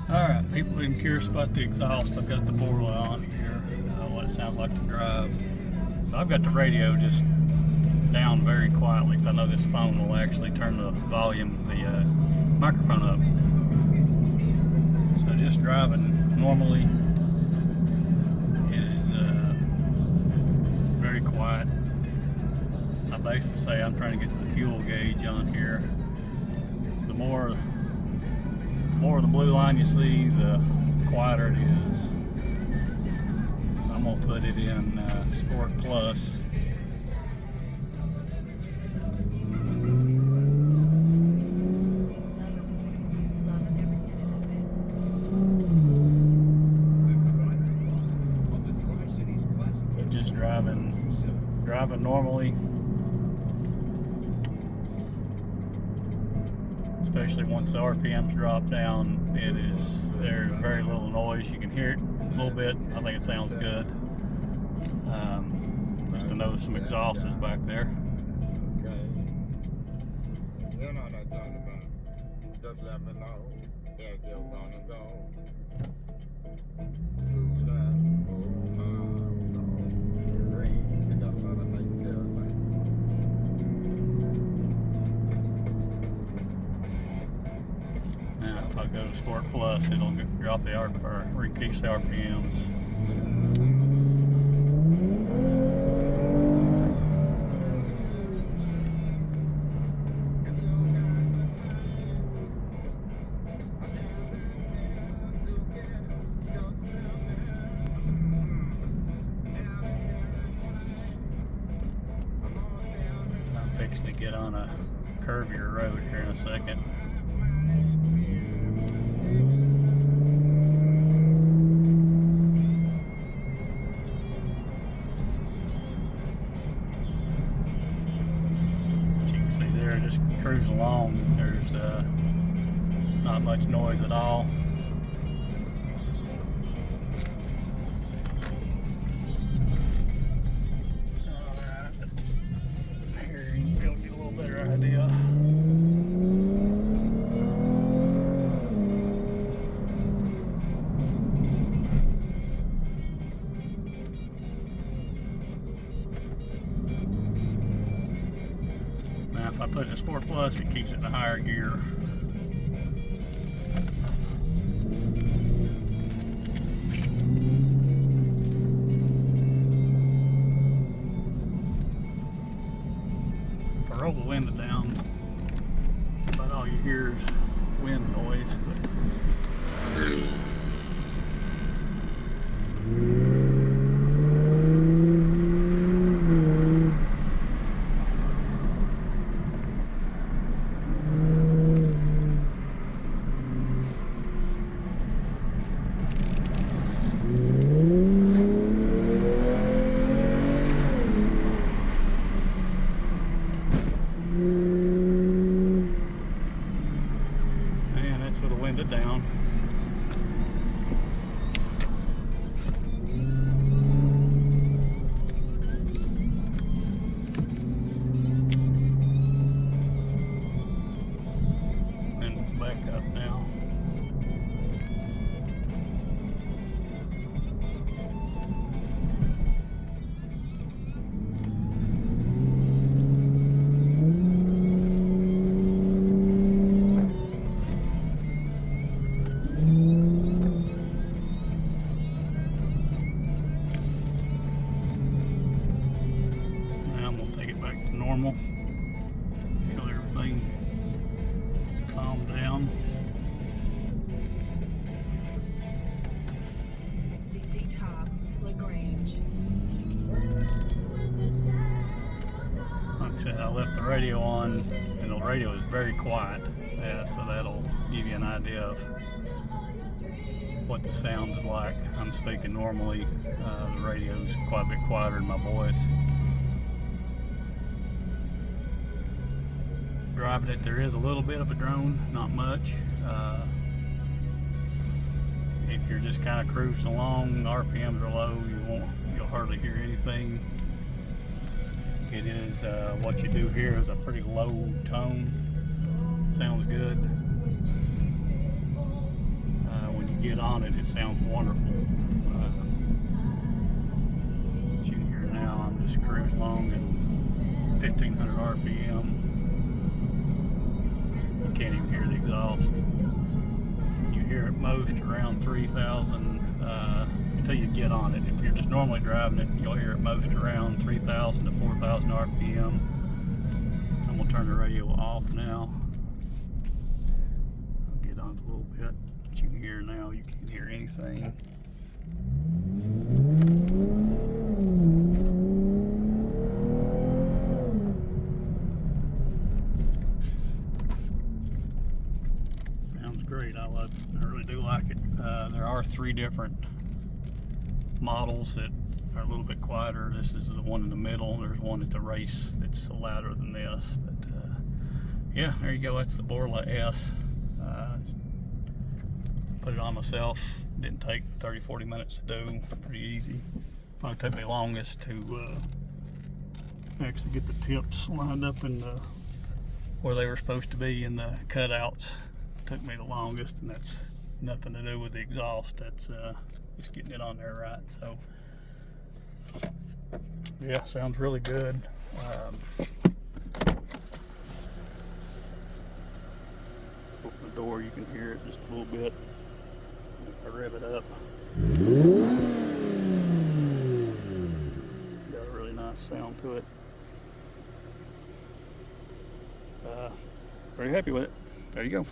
Alright, people been curious about the exhaust. I've got the Borla on here, what it sounds like to drive. So I've got the radio just down very quietly because I know this phone will actually turn the volume, the microphone up. So just driving normally, it is very quiet. I basically say I'm trying to get to the fuel gauge on here. The more of the blue line you see, the quieter it is. I'm gonna put it in Sport Plus. But just driving normally. Especially once the RPMs drop down, there's very little noise. You can hear it a little bit. I think it sounds good. Just to know some exhaust is back there. Okay. You know what I'm talking about. Just let me know if you're gonna go to that. Great. They got a lot of nice skills. Now, if I go to Sport Plus, it'll drop the increase the RPMs. I'm fixing to get on a curvier road here in a second. Just cruise along. There's not much noise at all. Alright, here you can get a little better idea. Now, if I put it in Sport Plus, it keeps it in a higher gear. If I roll the window down, about all you hear is wind noise. It down. And back up now. Normal until everything calmed down. ZZ Top, Lagrange. Like I said, I left the radio on, and the radio is very quiet, so that'll give you an idea of what the sound is like. I'm speaking normally. The radio is quite a bit quieter than my voice. Driving it, there is a little bit of a drone, not much. If you're just kind of cruising along, RPMs are low, you'll hardly hear anything. It is what you do here is a pretty low tone. Sounds good. When get on it, it sounds wonderful. As you can hear now, I'm just cruising along at 1500 RPM. You can't even hear the exhaust. You hear it most around 3,000 until you get on it. If you're just normally driving it, you'll hear it most around 3,000 to 4,000 RPM. I'm gonna turn the radio off now. I'll get on it a little bit. But you can hear now, you can't hear anything. Sounds great. I really do like it. There are 3 different models that are a little bit quieter. This is the one in the middle. There's one at the race that's louder than this. But yeah, there you go. That's the Borla S. Put it on myself. Didn't take 30-40 minutes to do. Pretty easy. Probably took me longest to actually get the tips lined up in the where they were supposed to be in the cutouts. Took me the longest, and that's nothing to do with the exhaust. That's just getting it on there right. So yeah, sounds really good. Open the door, you can hear it just a little bit. If I rev it up, got a really nice sound to it. Very happy with it. There you go.